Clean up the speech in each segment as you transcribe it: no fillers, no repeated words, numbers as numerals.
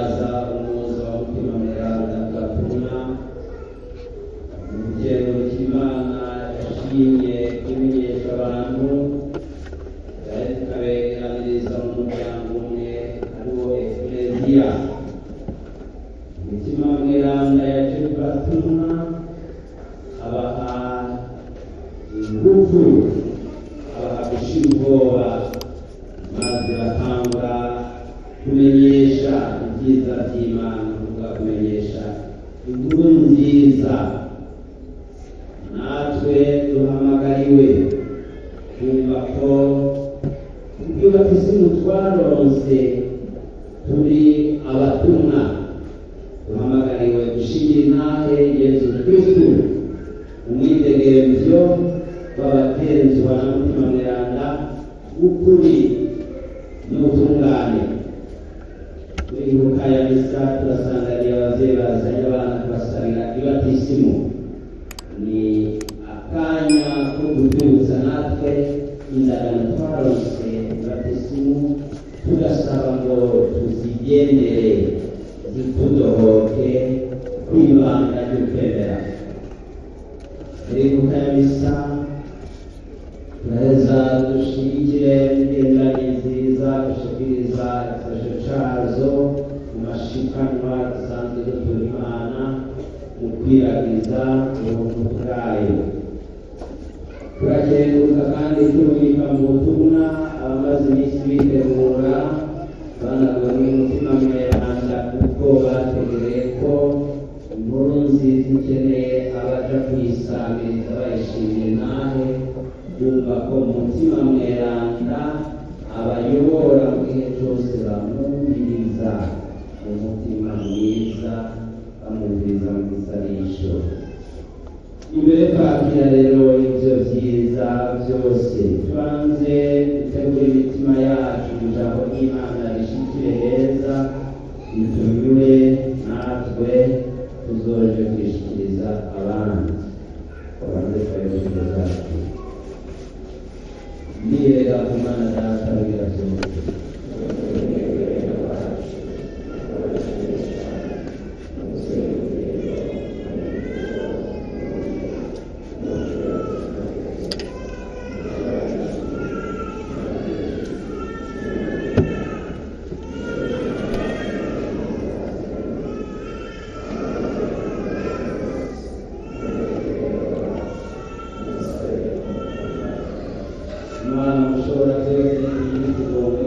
guhimbaza umuzo wa mutima mweranda gatuna umugendo w'Imana yashimye kumenyesha abantu ikabegeraniriza mu muryango umwe ariwo Ekleziya. Umutima mweranda yaje gatuna abaha ingufu, abaha gushingora, maze batanga kumenyesha ibyiza by'Imana, kumenyesha inkuru nziza. Natwe duhamagariwe kumva ko ibyo batisimu twaronse turi abatumwa, duhamagariwe gushingira intahe Yesu Kristo, umwidegemvyo w'abatenzwa na mutima mweranda w'ukuri n'ubutungane. Ibuka ya misa turasanganiye abavyeyi bazanye abana kubasabira ibatisimu. Ni akanya ko kubyutsa natwe indagano twaronse ibatisimu, tugasaba ngo tuzigendere zitudohoke kwibanda ry'ukwemera. Ibuka ya misa turaheza dushigikire imigenderanire nziza, dushikiriza igikoresho cazo mu mashikanwa dusanzwe dutura Imana mu kwiragiza ubuntu bwayo. Turakenguruka kandi turubika mu butumwa abamaze iminsi bitegura banaguwe n'umutima mweranda, kuko bategereye ko inkuru nziza ikeneye abaja kuyisabiriza bayishimira intahe, bumva ko umutima mweranda abayobora mu gihe cyose bamwumviriza umutima mwiza, bamwumviriza mu gisanisho. Imbere twakira rero ibyo byiza byose, tubanze dutegura imitima yacu ijambo ry'Imana rishikire heza, ritunyure natwe tuzoje kwishikiriza abandi. Tubanze twayobora zacu nirega ku Mana Data birasohoka. Imana mushobora byose n'ibitugomba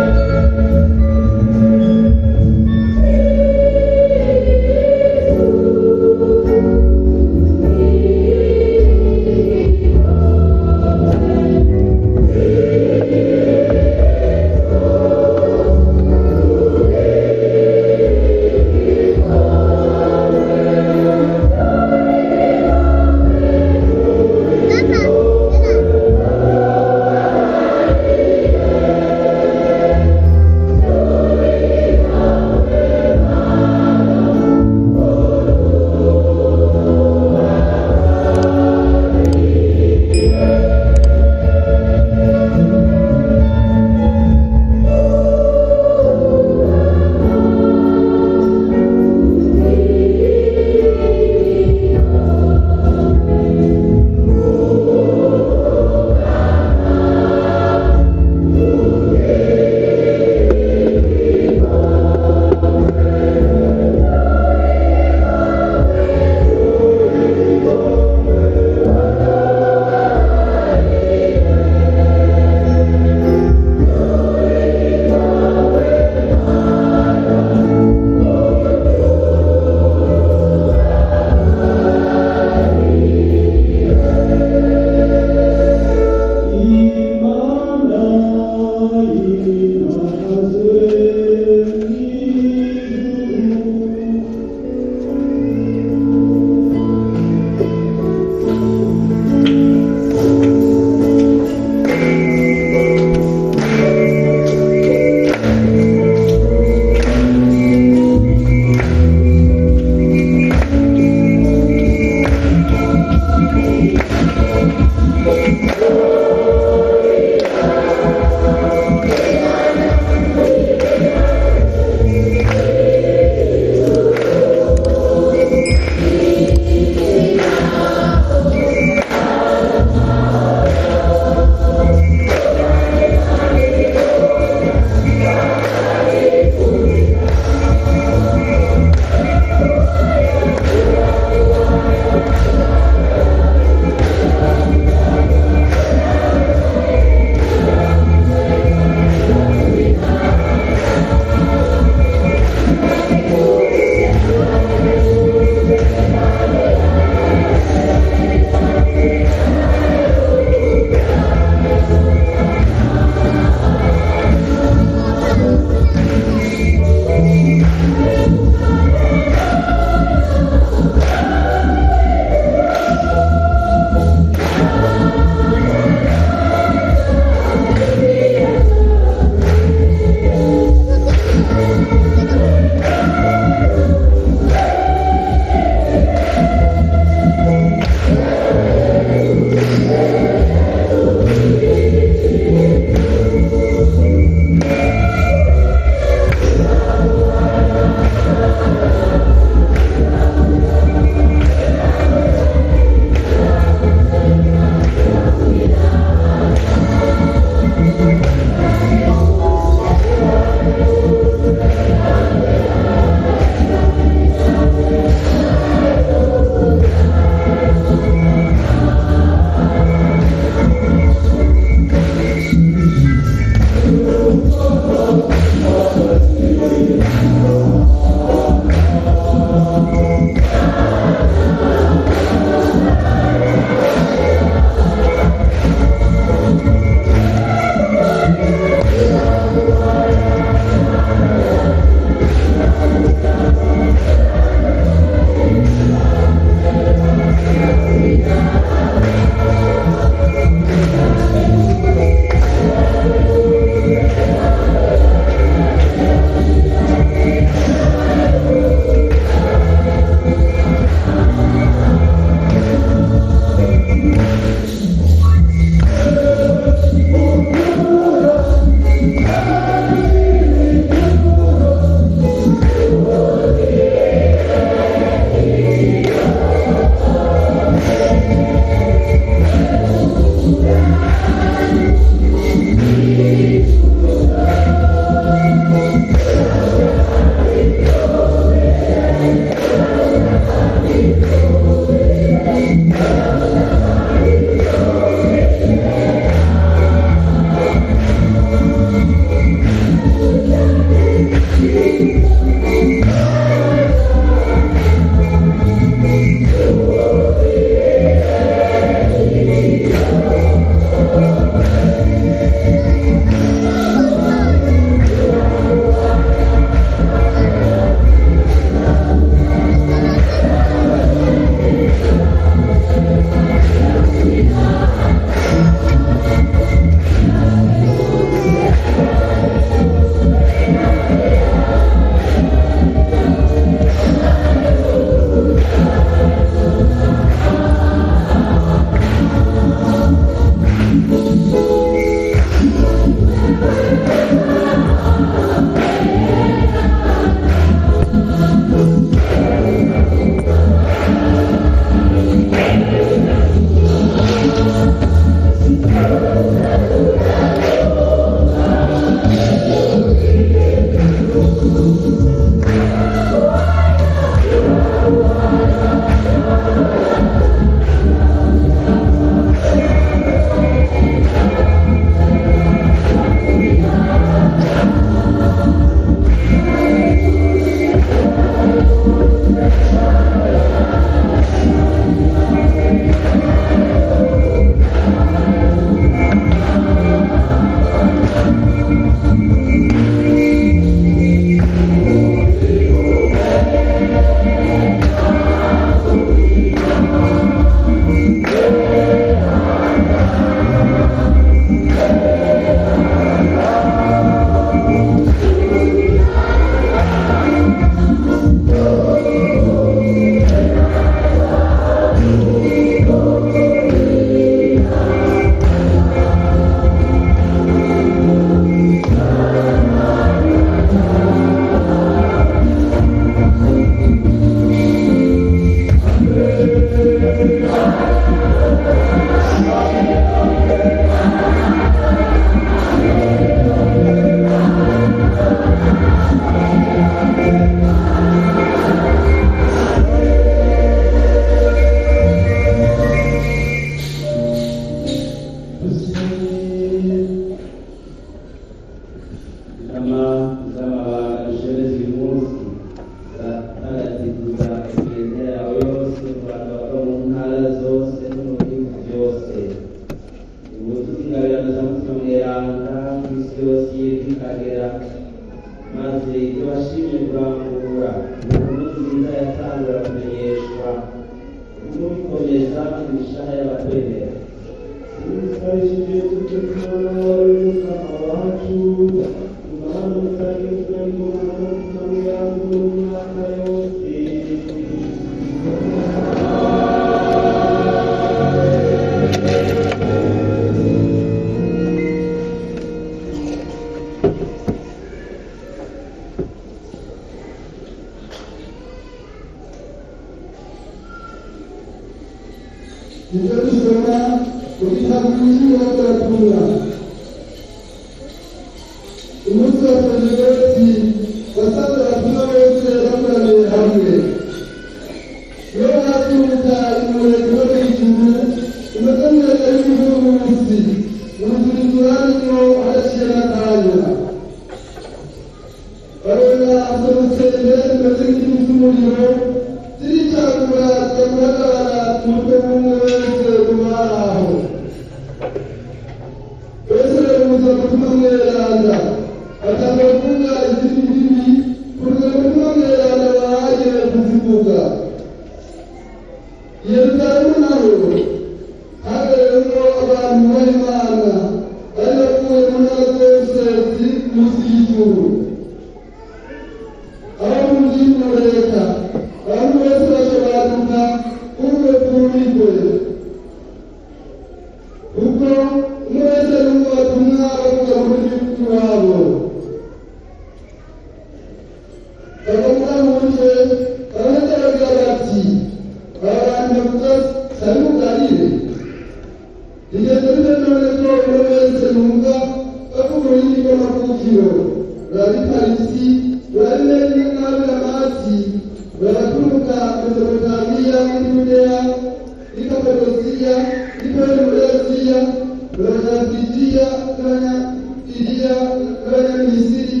Misiri,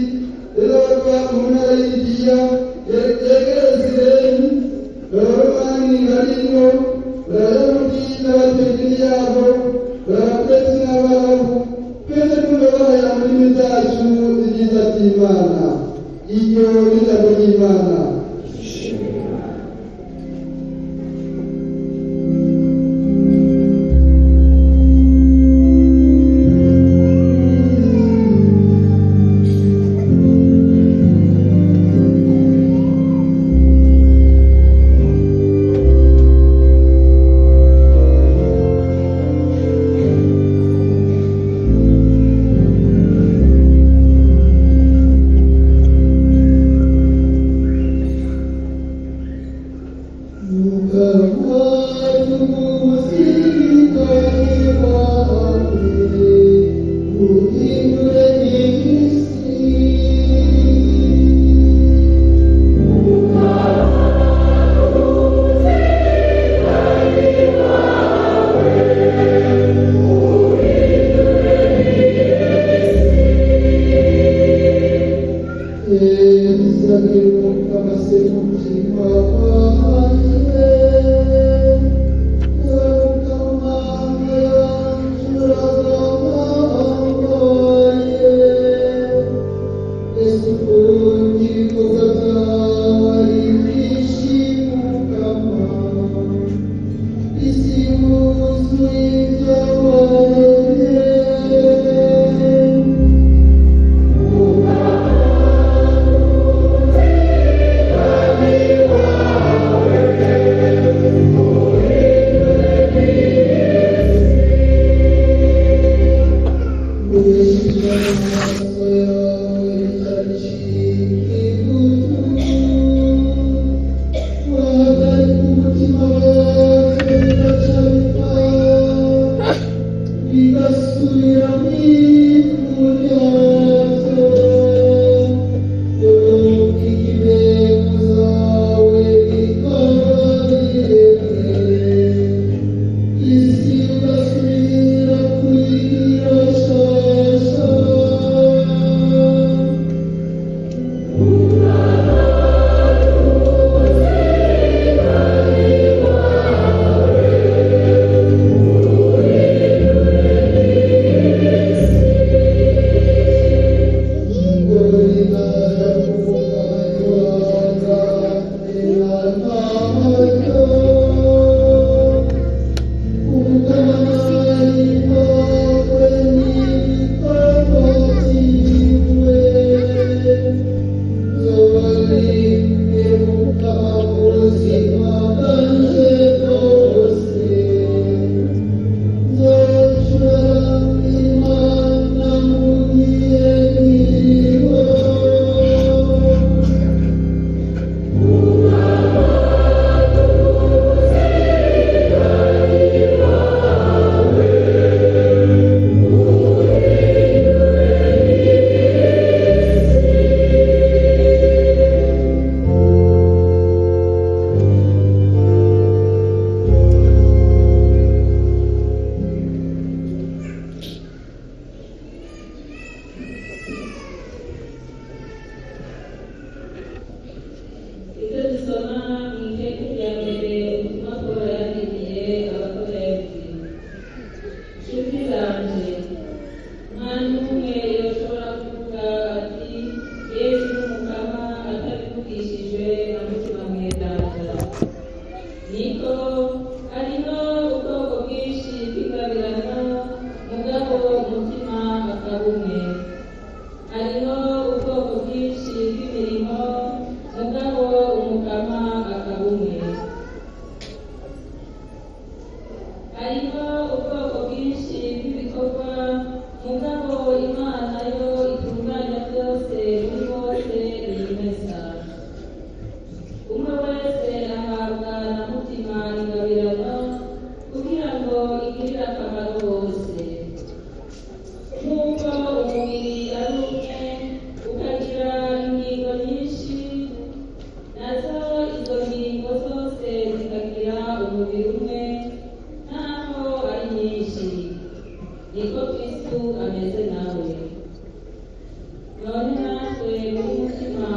Yesu ameze nawe none natwe muri mutima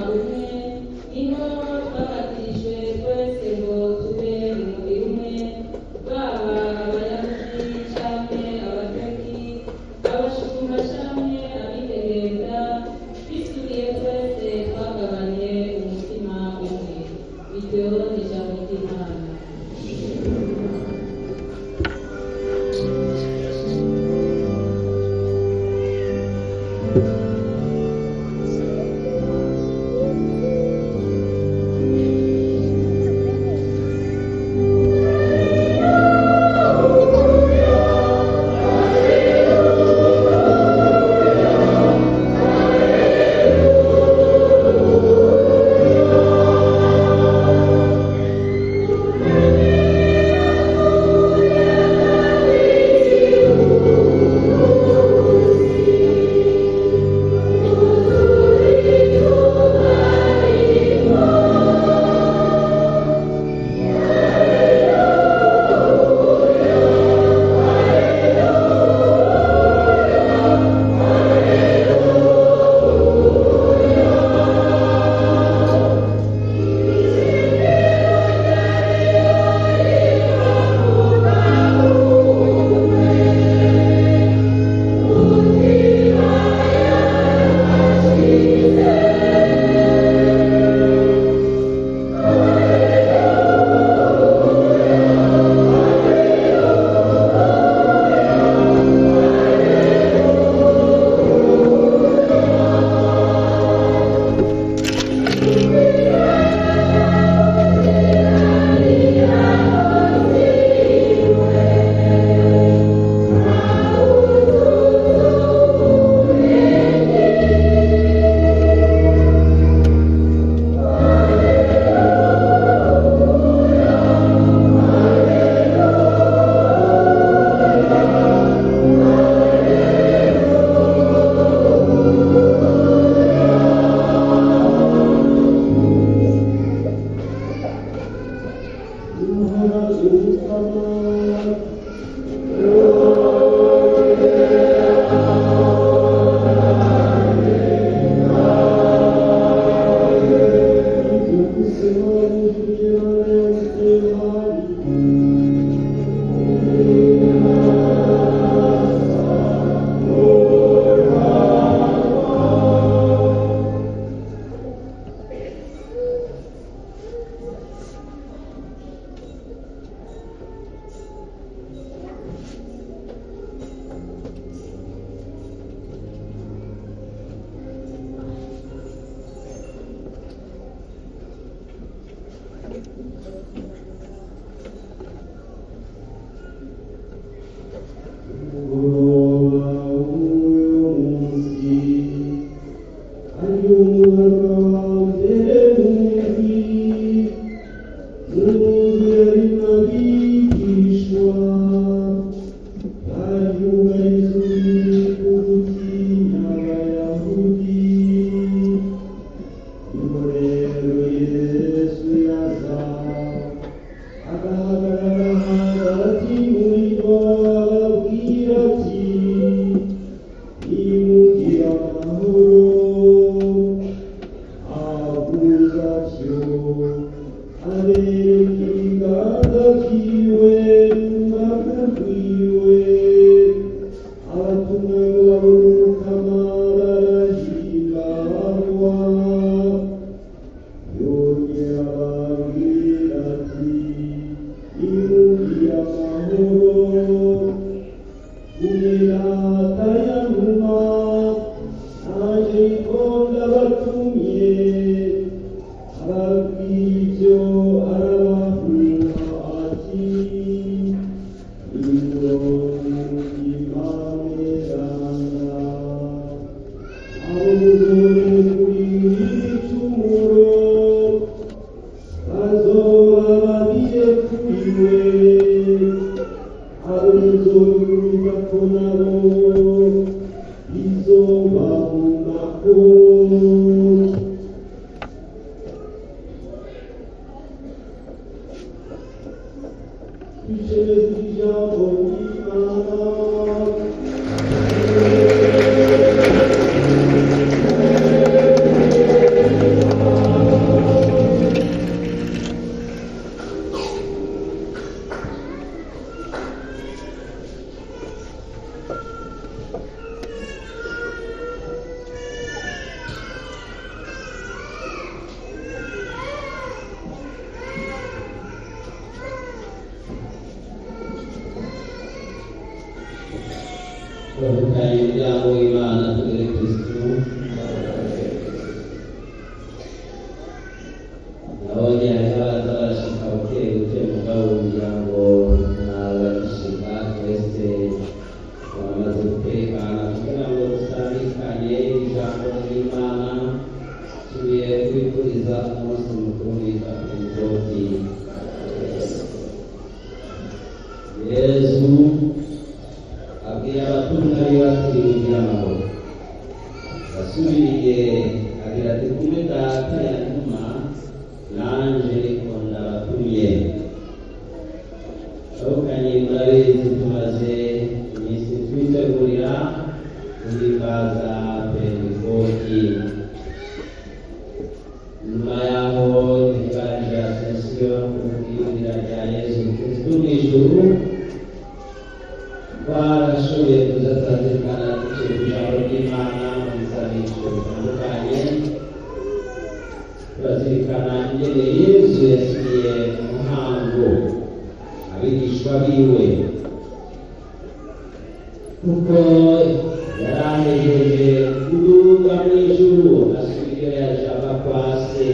Yarahejeje kuduga mw'ijuru asubira yajaba kwase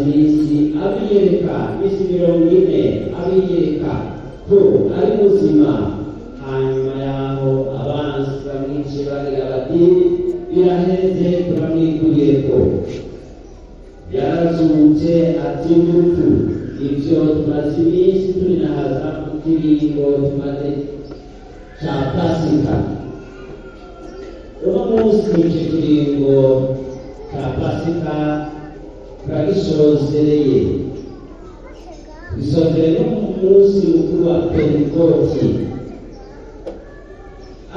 iminsi abiyereka iminsi 40 abiyereka ko ari muzima. Hanyuma yaho abanzi bamwice bagira bati biraheze turamwikuyeko. Yarazutse atsinda urupfu. Ibyo tumaze iminsi turinahaza mu kiringo tumaze cya Pasika. Uno munsi icyo kiringo cya Pasika turagisozereye. Bisozereye n'umunsi mukuru wa Pentekoti.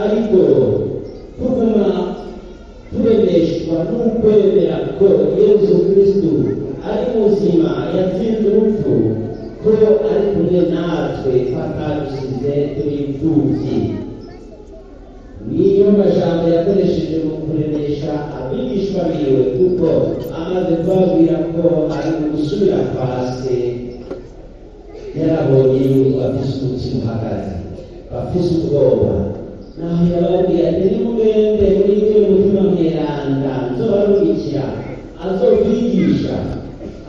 Ariko tuguma turemeshwa n'ukwemera ko Yesu Kristo ari muzima, yatsinze urupfu, ko ari kumwe natwe, ko atadusize turi imfubyi. Niyo majambo yakoresheje mu kuremesha abigishwa biwe, kuko amaze kubabwira ko ari mu gusubira kwa se, yarabonye yuko afise umutima uhagaze, bafise ubwoba. Naho yababwira ati nimugende murinde umutima mweranda, nzobarungikira azokwigisha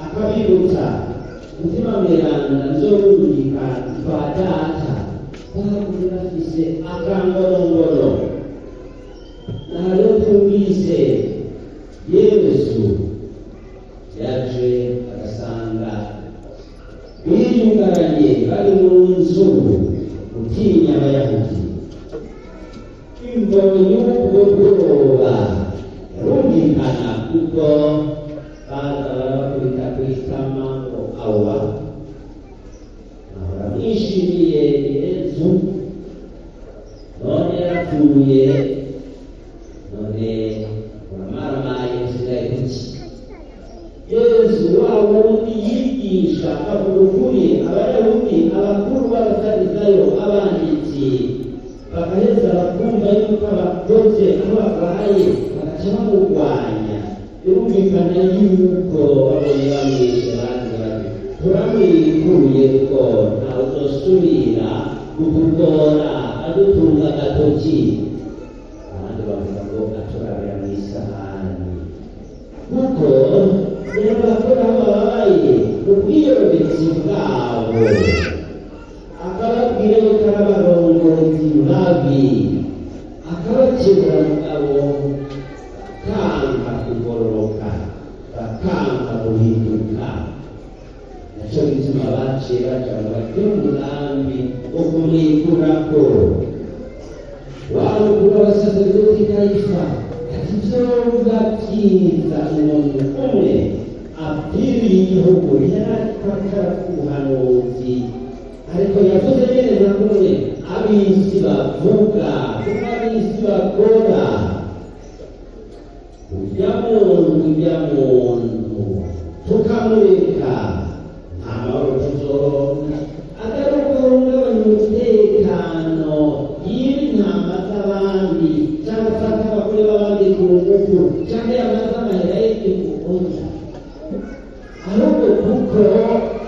akabibutsa. Umutima mweranda nzorungika kwa Data, bakuze bafise akangorongoro. Naho rero twumvise Yesu yaje agasanga biyugaranye bari mu nzu gutinya Abayahudi. Imbono y'ubwo bwoba yarumvikana, kuko baza barabakubita kw'itama ngo awa. Naho baramwishimiye Yesu, none yarapfuye, none uramaramaye usigaye kuki? Yesu wa wundi yigisha avuga ukuri Abayahudi, abakuru b'Abafarisayo, abanditsi bakaheza bakumva yuko abakoze aho babaye bagaca bamurwanya. Birumvikana yuko babonye bamwishe bandi bati turamwikuye ko ntawe uzosubira kutugora adutunga agatoki. Abandi bavuga ngo aturabira mu isahani, kuko rero bakora aho babaye mu bwiyorobetsi bwabo. Akababwira yuko ari abarongozi babi, akabakebura mugabo bakanga kugororoka, bakanga guhinduka. Naco gituma baciye baja ngo bagire umugambi wo kumwikurako. Wa mukuru w'abasaserdoti Kayifa ati vyoba vyiza umuntu umwe abwiriye igihugu, yariko akora ubuhanuzi. Ariko yavuze neza kumwe ab'isi bavuga, kuko ab'isi bakora. Urya muntu tukamureka, nta mahoro tuzoronka. Agaruka guhungabanya umutekano, yiba intama z'abandi, cyangwa afata abagore b'abandi ku ngufu, cyangwa yamaze amahera y'igikundi. Ahubwo kuko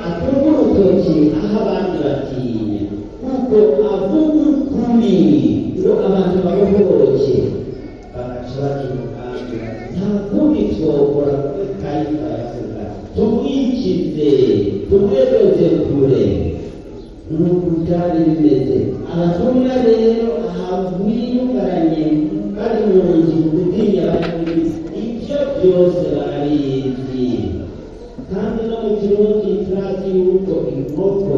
atunga urutoki aho abandi batinya, kuko avuga ukuri ngo abantu babohoke, bagaca baca umugambi bati nta kundi twokora. Kuko Kayifa yavuga tumwikize, tumwegeze kure. Nuko byari bimeze. Abatumwa rero biyugaranye bari mu nzu gutinya Abayahudi, ibyo byose barabizi. Kandi no mu kirundi turazi yuko inkoko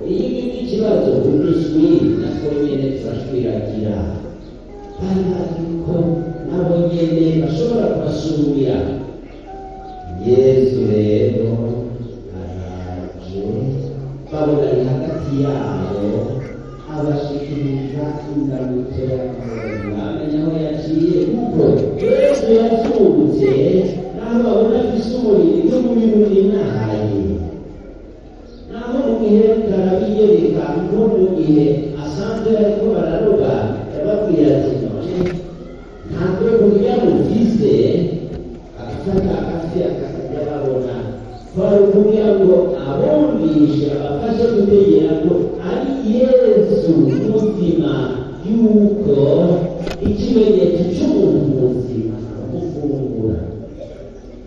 iyo igize ikibazo udushwi natwo nyene turashwiragira. Bari bazi ko nabo nyene bashobora kubasumira. Yesu rero araje, babona ari hagati yabo, abashikiriza indamutso y'amahoro. Bamenya aho yaciye, kuko Yesu yazutse, naho babona afise umubiri n'umubiri nahaye. Naho mu gihe karabiyereka, nko mu gihe asanzwe ariko bararoba, yababwira ati none ntabwo kurya muvise, agafata akafi akakajya babona. Kwari kugira ngo abumvishe, abafashe gutegera ko ari Yesu muzima, yuko ikimenyetso cy'umuntu muzima amufungura.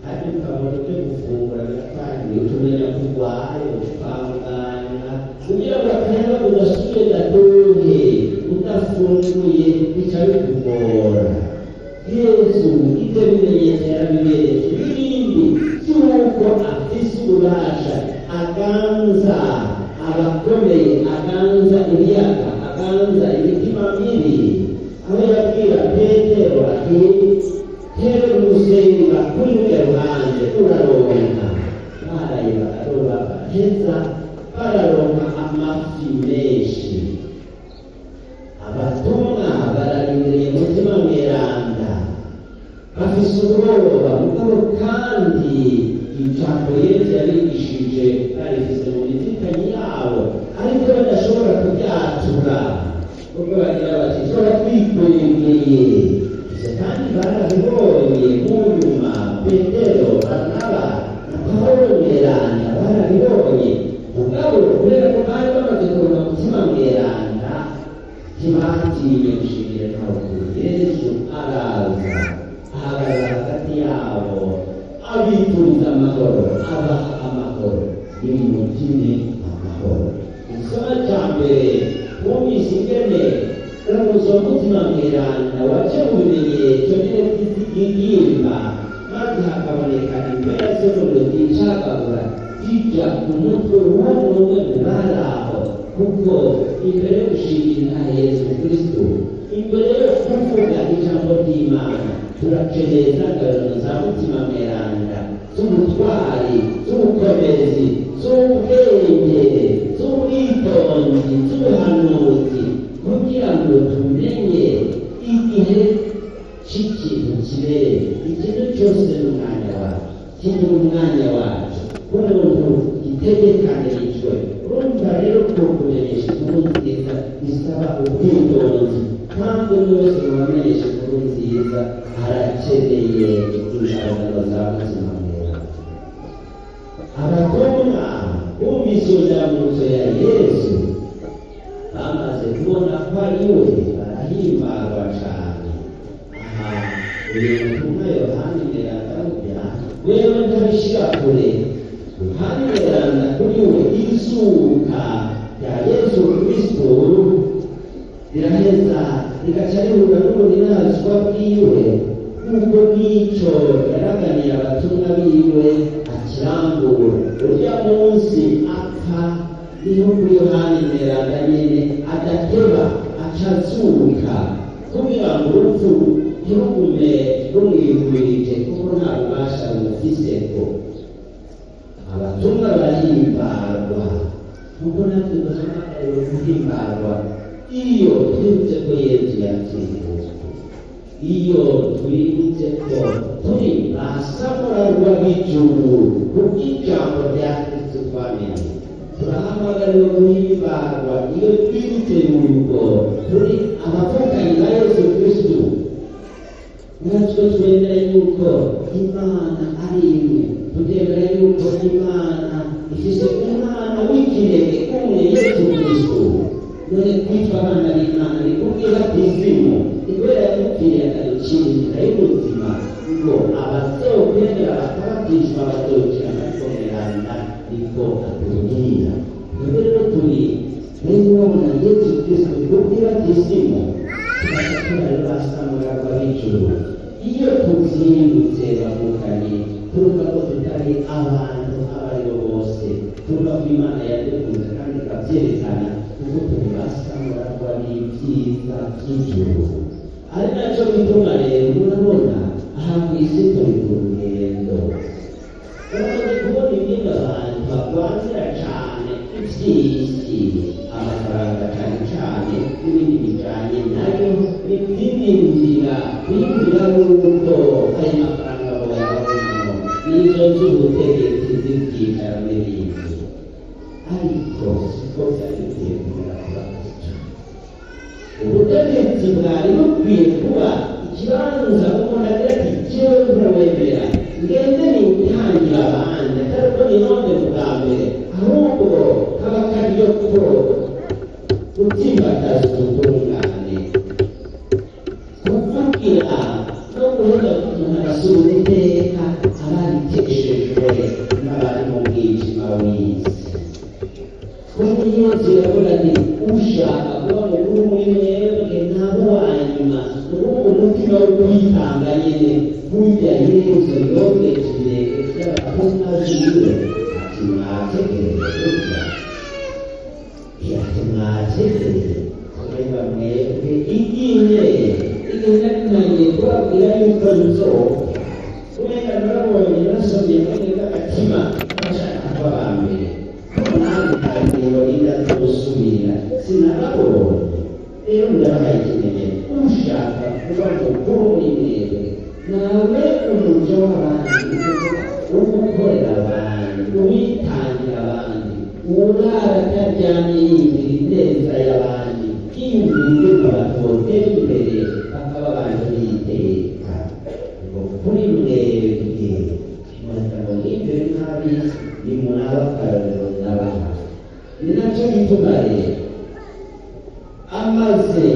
Kandi ukabona ibyo gufungura biratangiye urwaye ukangana kugira ngo akareba udasubire gatohe udafunguye bica bikugora. Yesu ibyo bimenyetso yarabiberetse n'ibindi by'uko afise ububasha aganza abakomeye, aganza ibiyaga, aganza imitima mibi. Aho yabwira Petero ati tera umusenga kuri ruriya ruhande uraronka, baraye bararoba baheza bararonka amafi menshi. Abatumwa bararindiriye umutima mweranda bafise ubwoba mugabo kandi ijambo Yesu yabigishije barifise mu mitima yabo ariko badashobora kubyatura kuko bagira bati tora twikwegeye. Kandi barabibonye mu nyuma Petero, Baranaba na Pawulo mweranda barabibonye mugabo kubera ko bari bamaze kuronka umutima mweranda ntibatinye gushingira ntabwo. Yesu araza ahagarara hagati yabo abifuriza amahoro, abaha amahoro, nimugire amahoro. Igisoma cya mbere twumvise ingene uramuzo mutima mweranda waje mu bimenyetso by'ingimba maze hakaboneka impera z'umuriro zicagagura zijya ku mutwe w'umwe mu bari aho. Kuko imbere yo gushingira Yesu Kristo, imbere yo kuvuga ijambo ry'Imana, turakeneye ingabano za mutima mweranda z'ubutwari, z'ubukomezi, z'ubwenge, z'ubwitonzi, z'ubuhanuzi, kugira ngo tumenye igihe cy'ikintu kibereye. Ikintu cyose n'umwanya wacu, kigira umwanya wacu w'umuntu gitegekanijwe. Urumva rero ko kumenyesha inkuru nziza bisaba ubwitonzi, kandi umuntu wese wamenyesha inkuru nziza arakeneye ingabano za mutima mweranda. Abatumwa bumvise indamuzo ya Yesu bamaze kubona ko ari we barahimbarwa cyane. Aha uyu mutumwa Yohani mweranda aramubwira wewe ndabishyira kure. Yohani mweranda kuri we izuka rya Yesu Kristo riraheza rigaca rihura n'uburinazwa bwiwe, nk'uko n'icyo yaraganiye abatumwa biwe akirambura. Urya munsi apfa niho kuri Yohani mweranda nyene adateba acazuka kugira ngo urupfu ntirugume rumwihurije kuko nta bubasha bumufiseko. Abatumwa barahimbarwa kuko natwe duhamagariwe guhimbarwa iyo twibutse ko Yesu yatsinze, iyo twibutse ko turi basamurarwa b'ijuru kubw'ijambo rya Kristo twamenye. Turahamagariwe guhimbarwa iyo twibutse yuko turi abavukanyi ba Yesu Kristo. Natwe twemera yuko Imana ari imwe, tutemera yuko Imana ifise umwana w'ikinege umwe, Yesu Kristo. None kwitwa abana b'Imana ni kubw'ibatizimu, ni kubera yamupfiriye akaducira inzira y'ubuzima ngo abazokwemera bakabatizwa bazokira amaboko mweranda, niko atubwira. Twebwe rero turi bene na Yesu Kristo kubw'ibatizimu tugaca rero basamurarwa b'ijuru. Iyo tuzindutse bavukanye turuka ko tutari abantu abo ari bo bose, turuka ko Imana yadukunze kandi ikabyerekana kuko turi basamurarwa n'ibyiza by'ijuru. Ari nacyo bituma rero murabona aha ku isi turi ku rugendo. Uramaze kubona ingene abantu barwanira cyane iby'isi, amafaranga cyane cyane n'ibindi bijyanye nayo, n'izindi nzira biyumvira yuko ayo mafaranga bayabonamo n'izo z'ubutegetsi z'ibyicaro n'ibindi. Ariko siko byari bikwiye kumera ku bakozi cyane. Ubutegetsi bwari bukwiye kuba ikibanza umuntu agira ati jyewe ntiwemera ngende nitangira abandi, atari ko ni none bwa mbere, ahubwo kaba kariyo ko gutsimbataza ubutungane, kuvugira no guheza umuntu agasura iteka abariteshejwe n'abari mu bwijima wiwe. abategere kureba mwebwe igihe natangiye kubabwira yuko nzopfa kubera narabonye nasomye mwene bw'agatima bashaka kuba ba mbere nanjye ntabwo indazosubira sinababonye rero ndabahaye ikimenyetso ushaka kuba mukuru muri mwebwe nawe umuco w'abandi ugukorera abandi uwitangira abandi urara ataryamye yiyumvira ineza y'abandi yiyumvira ingene abantu botera imbere bakaba abantu biteka ngo kuri mwebwe murasaba mwibere nk'ab'isi nimuraba akarorero n'abaha ni nacyo gituma rero amaze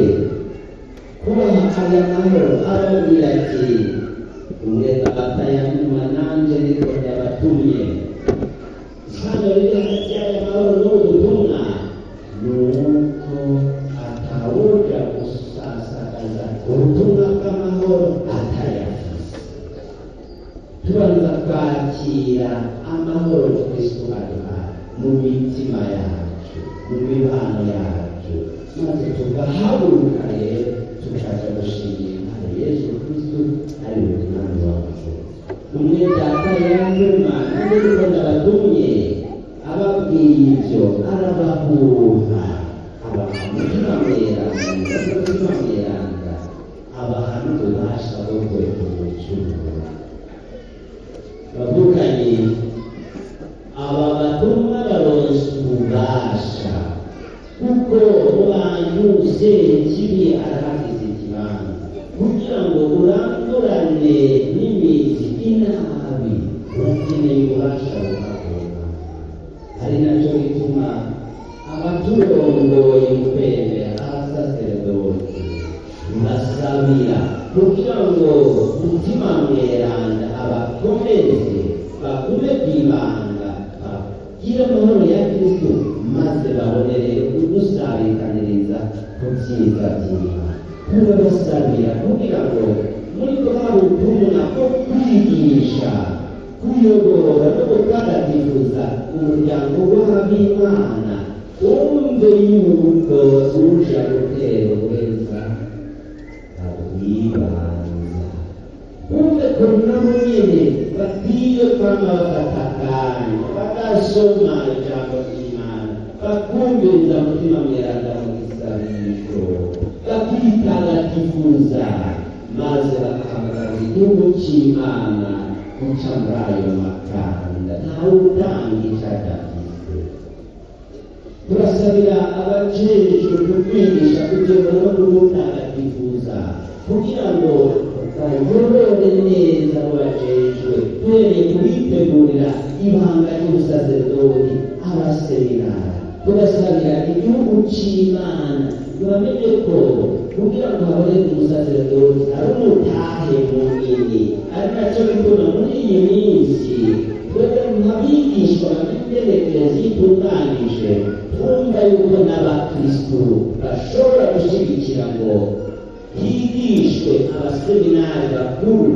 kubaha aya mahoro arababwira ati umwe data yantuma nanjye niko ndabatumye isano riri hagati y'aya mahoro n'ubutumwa ni uko atawuja gusasagaza ubutumwa bw'amahoro atayafise tubanza kwakira amahoro Kristo aduha mu mitima yacu mu mibano yacu maze tugahaguruka rero tukaja gushimira Imana Yesu Kristo ari we mwami wacu umwe data yantuma nanjye niko ndabatumye ababwiye ibyo arabahuha abaha umutima mweranda abaha n'ububasha bwo kweza umucungu bavukanye aba batumwa baronse ububasha kuko ubanyuze kibi arahagize ikibanza kugira ngo urandurane n'imizi inabi urakeneye ububasha bukavuka ari nacyo gituma abaturongoye mu kwemera abasaserdoti basabira kugira ngo umutima mweranda abakomeze bagume kwibanga bagire amahoro ya Kristo maze babonere kudusabikaniriza ku byiza by'Imana turabasabira kugira ngo muri bwa butumwa bwo kwigisha kuyobora no gutagatifuza umuryango w'ab'Imana wumve yuko uja gutera uburenza abwibanza wumve ko nabo nyene bakwiye kwama bafata akanya bagasoma ijambo ry'Imana bakumviriza mutima mweranda mu gisabisho bakitagatifuza maze bakahagararira igihugu cy'Imana guca muri ayo makanda ntawe utanga icyo adafise turasabira abajejwe kukwigisha kugenda no kumutagatifuza kugira ngo bayorore neza abo bajejwe duhereye kubitegurira ibanga ry'ubusaserdoti abaseminari tugasabira igihugu cy'Imana bamenye ko kugira ngo haboneke umusaserdoti ari umutahe munini ari nacyo gituma muri iyi minsi twebwe nk'abigishwa b'interekerezi itunganije twumva yuko n'abakristu bashobora gushyigikira ngo higishwe abaseminari bakuru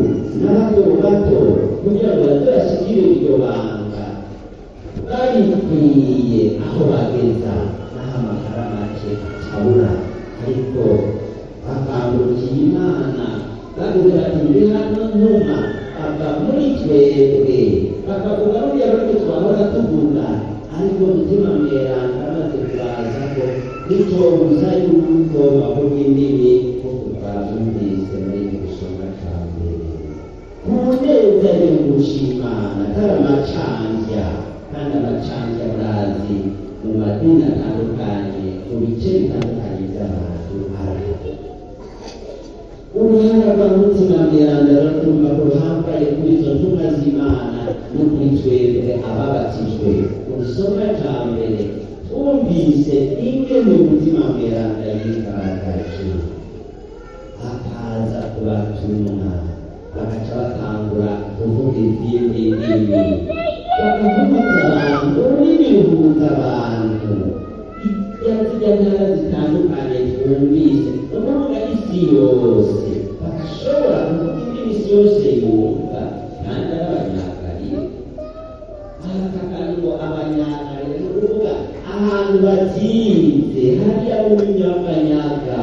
n'abato bato kugira ngo bazashyikire iryo banga babikwiye aho bageza n'aho amahara make abura ariko bakangukiye Imana bagize bati ndi hano ntuma bava muri twebwe bakavuga ruriya rundi twahora tuvuga ariko umutima mweranda amaze kubaza ko ntitobuza yuko bavuga indimi kuko twazumvise muri gusoma ca mbere ku neza yo gushimana atari amacandya kandi amacandya murazi mu madini atandukanye mu bice bitandukanye by'abantu arahari uruhara rwa mutima mweranda ruratuma ko ruhambaye kuri izo ntumwa z'Imana no kuri twebwe ababatijwe urusoma ca mbere twumvise ingene umutima mweranda yigaragaje akaza kubatumwa bagaca batangura kuvuga izindi ndimi bakavuga abantu ururimi ruhuza abantu zirya ntara zitandukanye twumvise no kuvuga isi yose bagashobora kuvuga indimi isi yose yumva kandi ari abanyakarire ngo abanyakarire ni ukuvuga ahantu batinze bigeze hariya mu binyakanyaga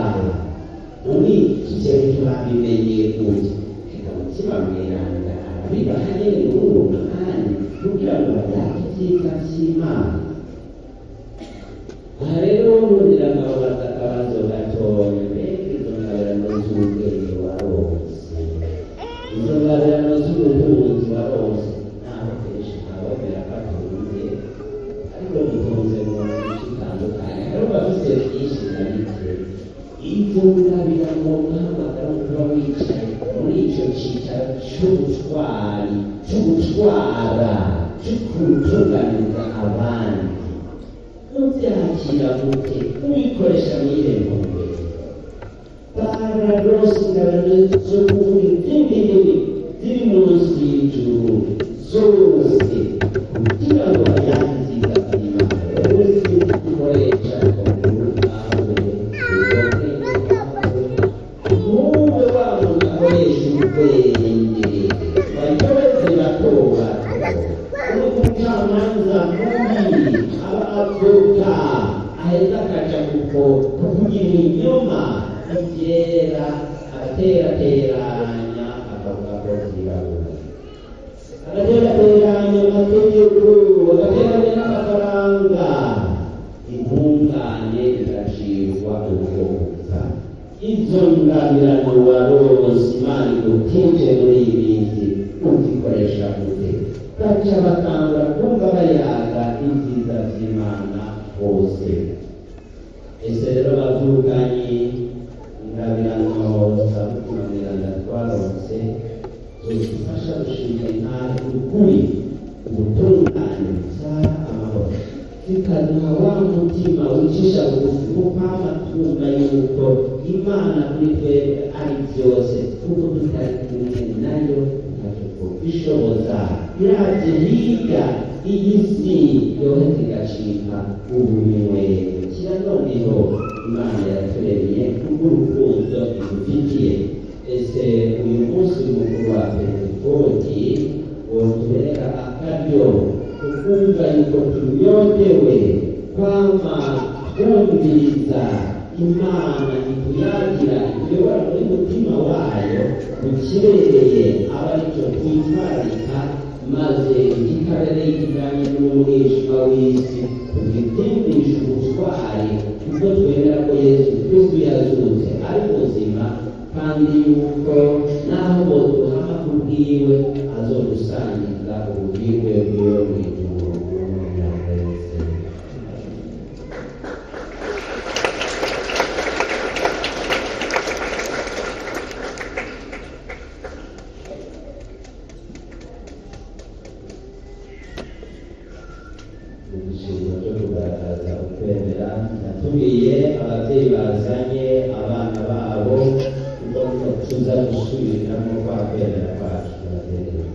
muri icyo turabimenye gutya reka mutima mweranda arabiba hanyine n'uwo mwanya kugira ngo bayake iteka cy'Imana. Aha rero nkurira nkababaza akabazo gatoya, mbega izo ngabirano z'ubwenge waronse, izo ngabirano z'ubutunzi waronse, naho kenshi ntababera batunze ariko dutunze mu bintu bitandukanye, hari bafite byinshi na bike. Izo ngabirano nkahamagara kuba wicaye muri icyo cyicaro cy'ubutwari, cy'ubutwara, cyo gutunganiza abandi, ubyakira gute, ubikoresha mw'irembo mbere. Bararose ingabirano zo kuvuga izindi ndimi ziri munsi y'ijuru zose kugira ngo bayangiza Imana. Wowe ukoresha ntube wa muntu akoresha ubwenge bayobozi bato bato umucamanza mubi avoka aheza akaja kuvugira ibinyoma ibyera agaterateranya akavuga ko zirabura, agaterateranya amategeko, agateranya n'amafaranga, intungane zigacirwa urubanza. Izo ngabirano waronse Imana igutinje muri iyi minsi uzikoresha gute? Baca batangura kumva bayaga ibyiza by'Imana hose. Ese rero bavuganye ingabirano za mutima mweranda twaronse zodufasha gushinga intare ukuri, ubutungane, amahoro, zikaduha wa mutima wicisha bugufi kukwama twumva yuko Imana kuri twebwe ari byose, kuko tutari kumwe nayo ntacyo twobishoboza. Iraje hirya iyi si yoheze igacika ubumiwe kira, noneho Imana yaturemye kubw'urukundo idufitiye. Ese uyu munsi mukuru wa Pentekoti wotubereka akaryo tukumva yuko tuyotewe kwama twumviriza Imana ituyagira ituyobora muri mutima wayo ukibereye aba aricyo twitwararika, maze igikarere kijyanye n'umwijima w'isi tugitimisha ubutwari, kuko twemera ko Yesu Kristo yazutse ari muzima, kandi yuko naho boduhama kubwiwe azodusangiza ubwirwe bwiwe mw'ijuru n'umwaka wese. Igishimiro cyo kugaragaza ukwemera, natumiye ababyeyi bazanye abana babo kuko tuza gusubiramo kwa kwemera kwacu batereye.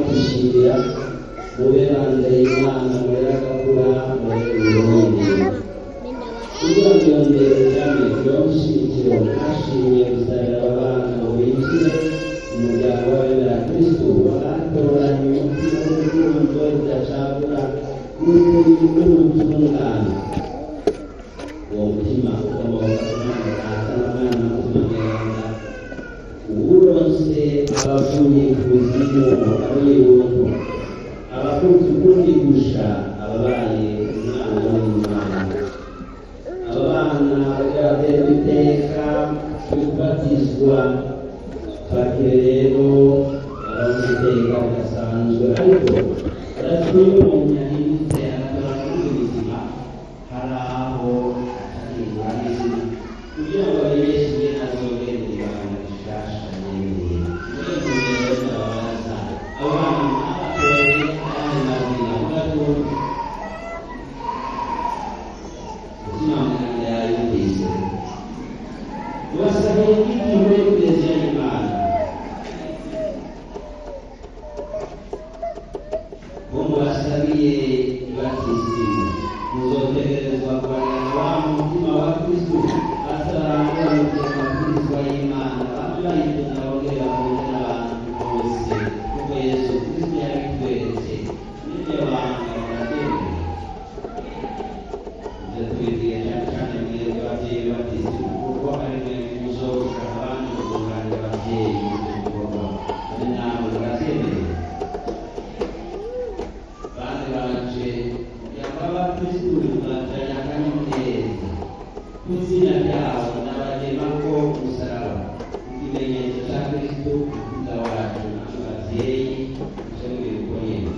kushimira muberande Imana murakakura muri kugira ngo mbere cyane turamushimikiro nashimiye gusabira abana ngo binjire umuryango w'abemera Kristo bagatoranya umutima w'urukundo rudacagura n'ubutungane. Uwo mutima ukomoka ku Mana Data na Mwana na Mutima Mweranda uwuronse abavuye ku buzimu ab'ibuntu abakunze ukundi gusha ababaye umwana w'Imana. Aba bana bagaterwa iteka ryo kubatizwa bakire rero baronse iteka ridasanzwe ariko baratuye umuntu yahindutse arakora muri ubuzima hari aho atarigwa n'izina kugira ngo abibeshyire azogere ibanga rishasha n'ibindi muri ibyo rero ndababaza abo bana abatoreye ayandi mazina mugatumva umutima mwanjye yayumvise ubasabiye iki muri kugeza y'Imana bo mubasabiye ibatisimu muzotegerezwa kubarana wa mutima wa Kristo atarangwa n'umutima wa Kristo y'Imana bayitunga bongera bahuze n'abantu bose kuko Yesu Kristo yabitweretse n'ibyo banga barabyemera. Tubibwiye cyane cyane mwebwe ababyeyi batisimu kuko ari mwe muzorusha abandi kugunganira ababyeyi mu bikorwa ari namwe murabyemera. Bandi banje kugira abakristu bagatanya akanyamuneza ku izina ryabo n'abagema ko umusaraba ikimenyetso cya Kristo umukiza wacu ababyeyi icyo mwibuko nyine.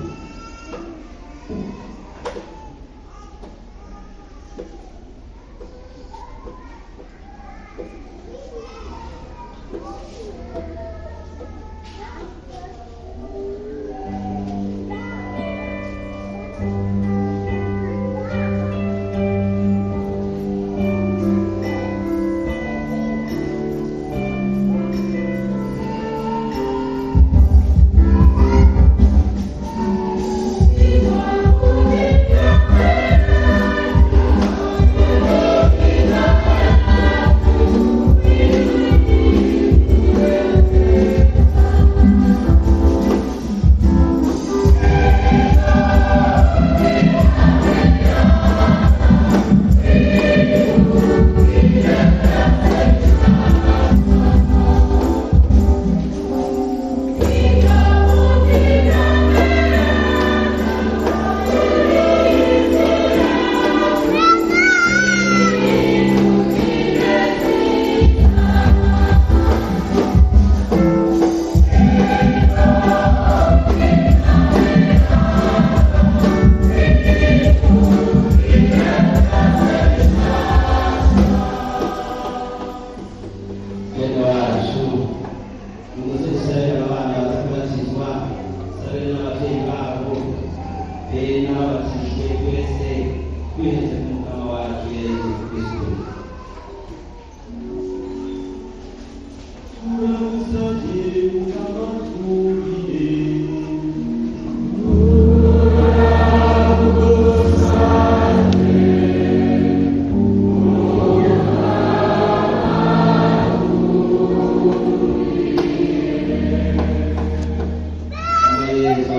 Yesu,